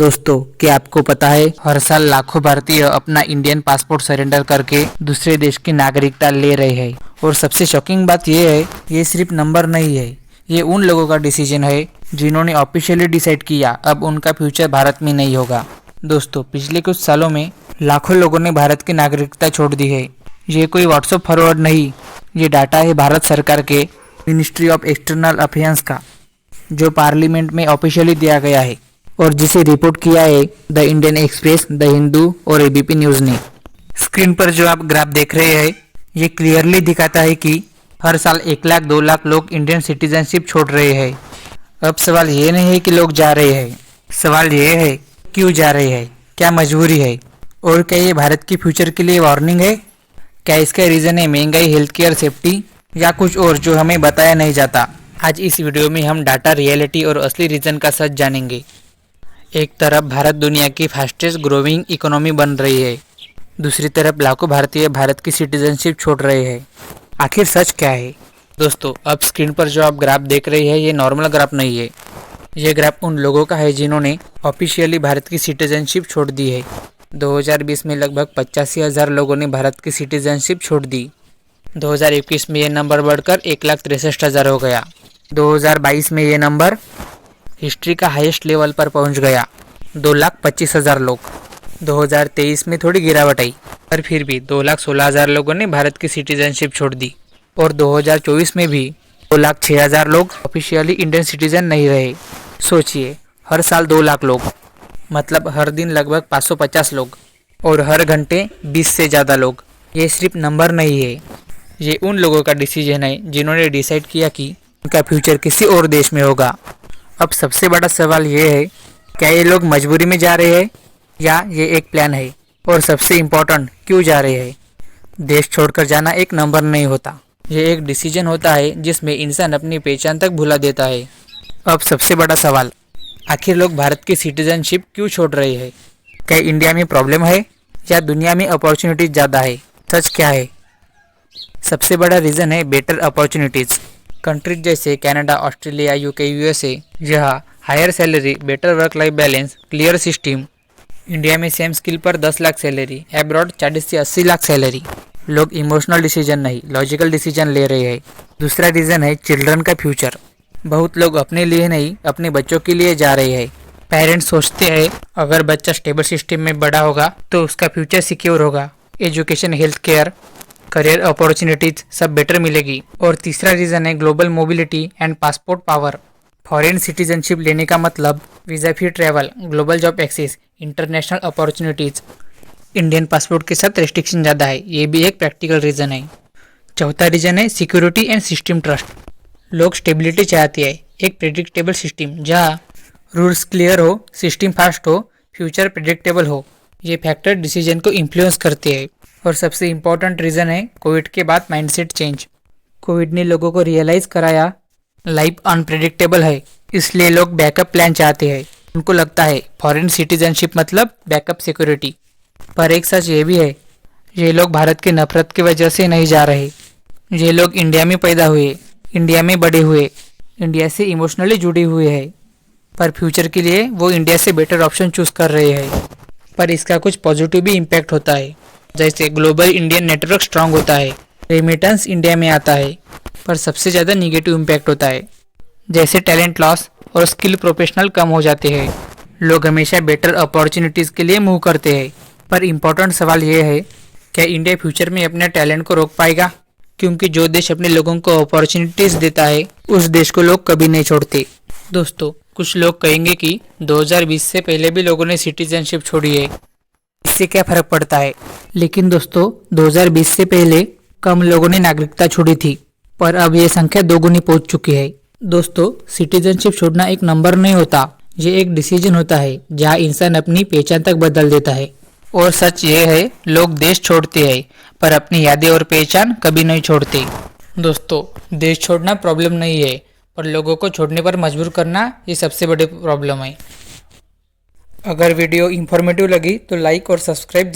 दोस्तों, क्या आपको पता है हर साल लाखों भारतीय अपना इंडियन पासपोर्ट सरेंडर करके दूसरे देश की नागरिकता ले रहे हैं। और सबसे शॉकिंग बात यह है, ये सिर्फ नंबर नहीं है, ये उन लोगों का डिसीजन है जिन्होंने ऑफिशियली डिसाइड किया अब उनका फ्यूचर भारत में नहीं होगा। दोस्तों, पिछले कुछ सालों में लाखों लोगों ने भारत की नागरिकता छोड़ दी है। ये कोई व्हाट्सएप फॉरवर्ड नहीं, ये डाटा है भारत सरकार के मिनिस्ट्री ऑफ एक्सटर्नल अफेयर्स का, जो पार्लियामेंट में ऑफिशियली दिया गया है और जिसे रिपोर्ट किया है the Indian express, the Hindu और एबीपी न्यूज़ ने। स्क्रीन पर जो आप ग्राफ देख रहे हैं, ये क्लियरली दिखाता है कि हर साल 1 लाख 2 लाख लोग इंडियन सिटीजनशिप छोड़ रहे हैं। अब सवाल ये नहीं है कि लोग जा रहे हैं, सवाल ये है क्यों जा रहे हैं, क्या मजबूरी है और क्या ये भारत की फ्यूचर के लिए वार्निंग है? क्या इसका रीज़न है महंगाई, हेल्थ केयर, सेफ्टी या कुछ और जो हमें बताया नहीं जाता? आज इस वीडियो में हम डाटा, रियलिटी और असली रीज़न का सच जानेंगे। एक तरफ भारत दुनिया की फास्टेस्ट ग्रोइंग इकोनॉमी बन रही है, दूसरी तरफ लाखों भारतीय भारत की सिटीजनशिप छोड़ रहे हैं। आखिर सच क्या है? दोस्तों, अब स्क्रीन पर जो आप ग्राफ देख रहे हैं, ये नॉर्मल ग्राफ नहीं है। ये ग्राफ उन लोगों का है जिन्होंने ऑफिशियली भारत की सिटीजनशिप छोड़ दी है। 2020 में लगभग 85,000 लोगों ने भारत की सिटीजनशिप छोड़ दी। 2021 में ये नंबर बढ़कर 1,63,000 हो गया। 2022 में ये नंबर हिस्ट्री का हाईएस्ट लेवल पर पहुंच गया, 2,25,000 लोग। 2023 में थोड़ी गिरावट आई, पर फिर भी 2,16,000 लोगों ने भारत की सिटीजनशिप छोड़ दी। और 2024 में भी 2,06,000 लोग ऑफिशियली इंडियन सिटीजन नहीं रहे। सोचिए, हर साल 2 लाख लोग, मतलब हर दिन लगभग 550 लोग और हर घंटे 20 से ज़्यादा लोग। ये सिर्फ नंबर नहीं है, ये उन लोगों का डिसीजन है जिन्होंने डिसाइड किया कि उनका फ्यूचर किसी और देश में होगा। अब सबसे बड़ा सवाल ये है, क्या ये लोग मजबूरी में जा रहे हैं या ये एक प्लान है? और सबसे इम्पोर्टेंट, क्यों जा रहे हैं? देश छोड़कर जाना एक नंबर नहीं होता, ये एक डिसीजन होता है जिसमें इंसान अपनी पहचान तक भुला देता है। अब सबसे बड़ा सवाल, आखिर लोग भारत की सिटीजनशिप क्यों छोड़ रहे हैं? क्या इंडिया में प्रॉब्लम है या दुनिया में अपॉर्चुनिटीज ज़्यादा है? सच क्या है? सबसे बड़ा रीज़न है बेटर अपॉर्चुनिटीज़। कंट्रीज जैसे कनाडा, ऑस्ट्रेलिया, यूके, यूएसए, जहाँ higher salary, better work life balance, clear system. India में सेम स्किल पर 10 लाख सैलरी, एब्रॉड 40 से 80 लाख सैलरी। लोग इमोशनल डिसीजन नहीं, लॉजिकल डिसीजन ले रहे हैं। दूसरा रीज़न है चिल्ड्रन का फ्यूचर। बहुत लोग अपने लिए नहीं, अपने बच्चों के लिए जा रहे हैं। पेरेंट्स सोचते हैं अगर बच्चा स्टेबल सिस्टम में बड़ा होगा तो उसका फ्यूचर सिक्योर होगा, education, health care, career opportunities सब बेटर मिलेगी। और तीसरा रीज़न है global mobility and passport power. Foreign citizenship लेने का मतलब visa free travel, global job access, international opportunities. Indian passport के साथ रेस्ट्रिक्शन ज़्यादा है, ये भी एक प्रैक्टिकल रीज़न है। चौथा रीज़न है सिक्योरिटी एंड सिस्टम ट्रस्ट। लोग स्टेबिलिटी चाहते हैं, एक प्रेडिक्टेबल सिस्टम जहाँ रूल्स क्लियर हो, सिस्टम फास्ट हो, फ्यूचर प्रेडिक्टेबल हो। ये फैक्टर डिसीजन को इन्फ्लुएंस करते हैं। और सबसे इम्पोर्टेंट रीज़न है कोविड के बाद माइंडसेट चेंज। कोविड ने लोगों को रियलाइज़ कराया लाइफ अनप्रेडिक्टेबल है, इसलिए लोग बैकअप प्लान चाहते हैं। उनको लगता है फॉरेन सिटीजनशिप मतलब बैकअप सिक्योरिटी। पर एक सच ये भी है, ये लोग भारत की नफरत की वजह से नहीं जा रहे। ये लोग इंडिया में पैदा हुए, इंडिया में बड़े हुए, इंडिया से इमोशनली जुड़े हुए हैं, पर फ्यूचर के लिए वो इंडिया से बेटर ऑप्शन चूज़ कर रहे हैं। पर इसका कुछ पॉजिटिव भी इम्पैक्ट होता है, जैसे ग्लोबल इंडियन नेटवर्क स्ट्रांग होता है, रेमिटेंस इंडिया में आता है। पर सबसे ज़्यादा निगेटिव इम्पैक्ट होता है, जैसे टैलेंट लॉस और स्किल प्रोफेशनल कम हो जाते हैं। लोग हमेशा बेटर अपॉर्चुनिटीज़ के लिए मूव करते हैं। पर इम्पोर्टेंट सवाल ये है, क्या इंडिया फ्यूचर में अपने टैलेंट को रोक पाएगा? क्योंकि जो देश अपने लोगों को अपॉर्चुनिटीज़ देता है, उस देश को लोग कभी नहीं छोड़ते। दोस्तों, कुछ लोग कहेंगे कि 2020 से पहले भी लोगों ने सिटीजनशिप छोड़ी है, इससे क्या फ़र्क पड़ता है? लेकिन दोस्तों, 2020 से पहले कम लोगों ने नागरिकता छोड़ी थी, पर अब ये संख्या दोगुनी पहुंच चुकी है। दोस्तों, सिटीजनशिप छोड़ना एक नंबर नहीं होता, ये एक डिसीजन होता है जहाँ इंसान अपनी पहचान तक बदल देता है। और सच ये है, लोग देश छोड़ते हैं पर अपनी यादें और पहचान कभी नहीं छोड़ते। दोस्तों, देश छोड़ना प्रॉब्लम नहीं है, पर लोगों को छोड़ने पर मजबूर करना ये सबसे बड़ी प्रॉब्लम है। अगर वीडियो इन्फॉर्मेटिव लगी तो लाइक और सब्सक्राइब